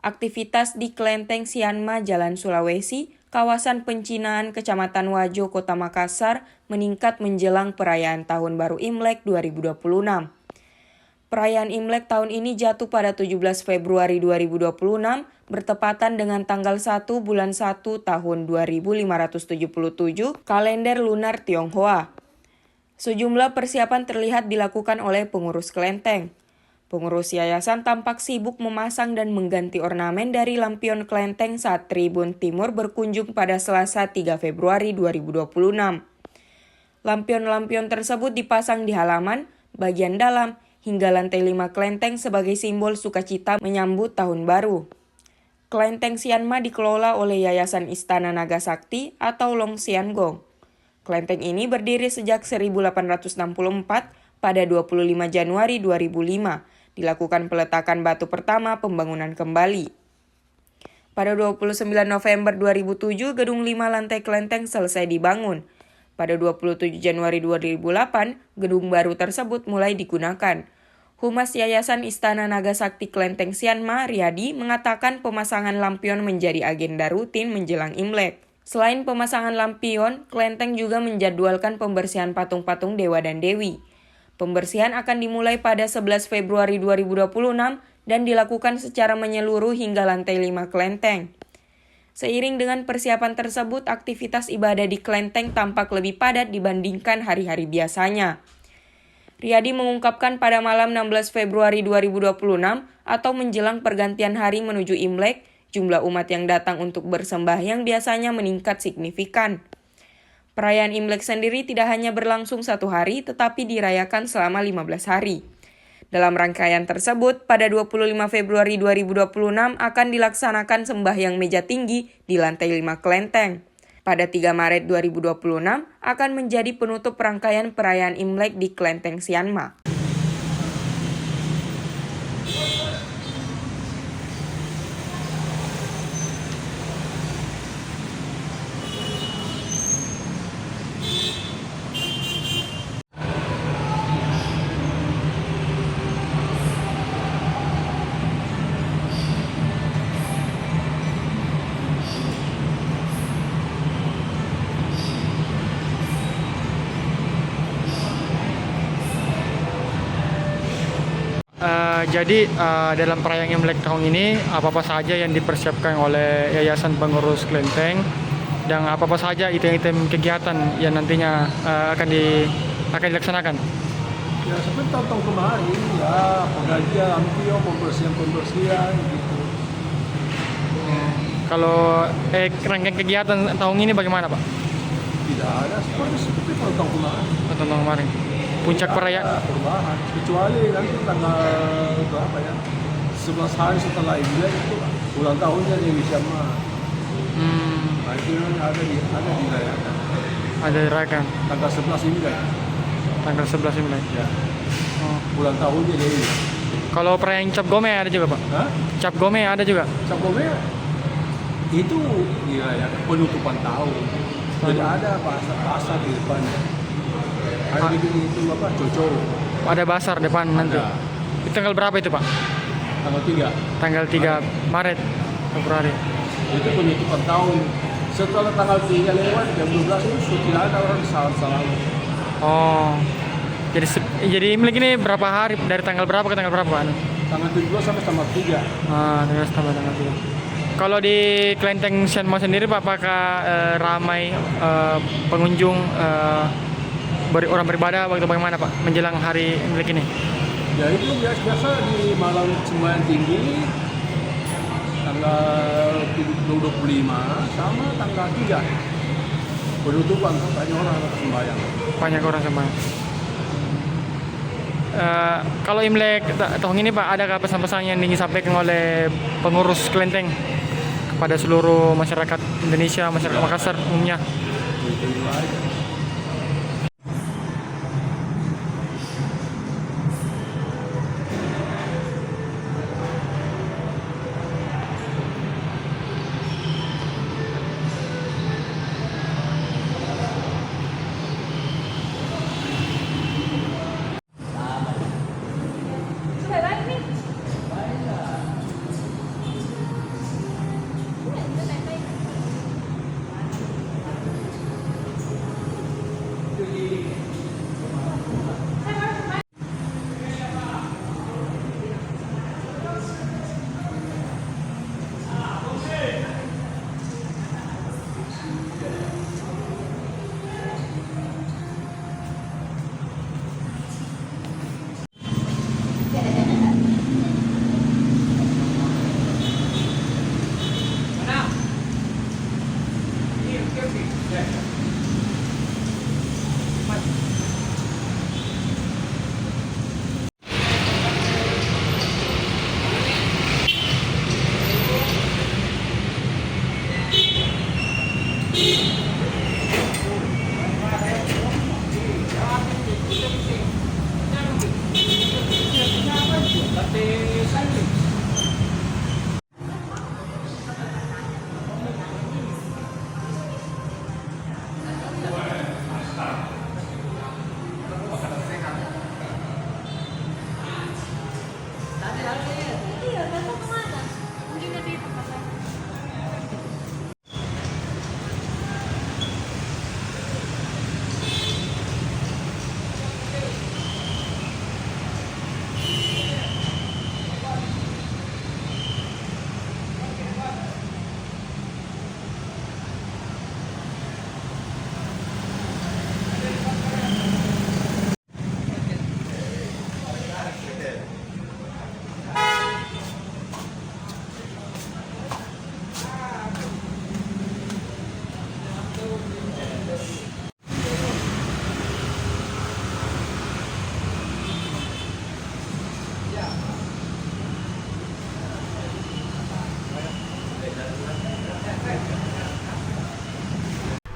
Aktivitas di Klenteng Sianma, Jalan Sulawesi, kawasan Pencinaan, Kecamatan Wajo, Kota Makassar, meningkat menjelang perayaan Tahun Baru Imlek 2026. Perayaan Imlek tahun ini jatuh pada 17 Februari 2026, bertepatan dengan tanggal 1 bulan 1 tahun 2577, kalender lunar Tionghoa. Sejumlah persiapan terlihat dilakukan oleh pengurus kelenteng. Pengurus yayasan tampak sibuk memasang dan mengganti ornamen dari lampion kelenteng saat Tribun Timur berkunjung pada Selasa 3 Februari 2026. Lampion-lampion tersebut dipasang di halaman, bagian dalam, hingga lantai 5 kelenteng sebagai simbol sukacita menyambut tahun baru. Kelenteng Sianma dikelola oleh Yayasan Istana Naga Sakti atau Long Sian Gong. Kelenteng ini berdiri sejak 1864 pada 25 Januari 2005, dilakukan peletakan batu pertama pembangunan kembali. Pada 29 November 2007, gedung 5 lantai kelenteng selesai dibangun. Pada 27 Januari 2008, gedung baru tersebut mulai digunakan. Humas Yayasan Istana Naga Sakti Klenteng Sianma, Riyadi, mengatakan pemasangan lampion menjadi agenda rutin menjelang Imlek. Selain pemasangan lampion, kelenteng juga menjadwalkan pembersihan patung-patung dewa dan dewi. Pembersihan akan dimulai pada 11 Februari 2026 dan dilakukan secara menyeluruh hingga lantai 5 kelenteng. Seiring dengan persiapan tersebut, aktivitas ibadah di kelenteng tampak lebih padat dibandingkan hari-hari biasanya. Riyadi mengungkapkan pada malam 16 Februari 2026 atau menjelang pergantian hari menuju Imlek, jumlah umat yang datang untuk bersembahyang biasanya meningkat signifikan. Perayaan Imlek sendiri tidak hanya berlangsung 1 hari, tetapi dirayakan selama 15 hari. Dalam rangkaian tersebut, pada 25 Februari 2026 akan dilaksanakan sembahyang meja tinggi di lantai 5 kelenteng. Pada 3 Maret 2026 akan menjadi penutup rangkaian perayaan Imlek di Klenteng Sianma. Dalam perayaan Imlek tahun ini, apa-apa saja yang dipersiapkan oleh Yayasan Pengurus Klenteng dan apa-apa saja item-item kegiatan yang nantinya akan dilaksanakan? Ya seperti tahun kemarin, ya penggajian lampion, pembersihan gitu. Kalau rangkaian kegiatan tahun ini bagaimana, Pak? Tidak ada seperti tahun kemarin. Tahun kemarin. Puncak perayaan Perubahan, kecuali nanti tanggal berapa ya? 11 hari setelah Imlek itu ulang tahunnya di Sianma. Nah, itu ada dirayakan. Ada dirayakan. Tanggal 11 Imlek. Tanggal 11 Imlek. Ya. Ulang tahunnya jadi. Kalau perayaan Cap Gome ada juga, Pak? Hah? Cap Gome ada juga? Cap Gome itu dirayakan penutupan tahun. Tidak ada pasar di depannya. Ada begini itu apa? Coco. Ada basar depan nanti. Ada. Itu tanggal berapa itu, Pak? Tanggal 3. Tanggal 3 Maret, Februari. Itu penutupan tahun. Setelah tanggal 3 lewat jam 12 itu sudah ada orang salam-salam. Oh. Jadi Imlek ini berapa hari? Dari tanggal berapa ke tanggal berapa, Pak? Tanggal 17 sampai tanggal 3. Tanggal sampai tanggal 3. Kalau di Klenteng Sianma sendiri, Pak, apakah ramai pengunjung orang beribadah waktu bagaimana, Pak, menjelang hari Imlek ini? Ya itu biasa di malam sembahyang tinggi tanggal 25 sama tanggal 3 penutupan banyak orang sembahyang. Banyak orang sembahyang. Kalau Imlek tahun ini, Pak, adakah pesan-pesan yang ingin disampaikan oleh pengurus kelenteng kepada seluruh masyarakat Indonesia, masyarakat Makassar umumnya? Itu aja.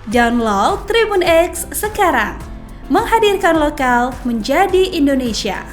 Download Tribun X sekarang. Menghadirkan lokal menjadi Indonesia.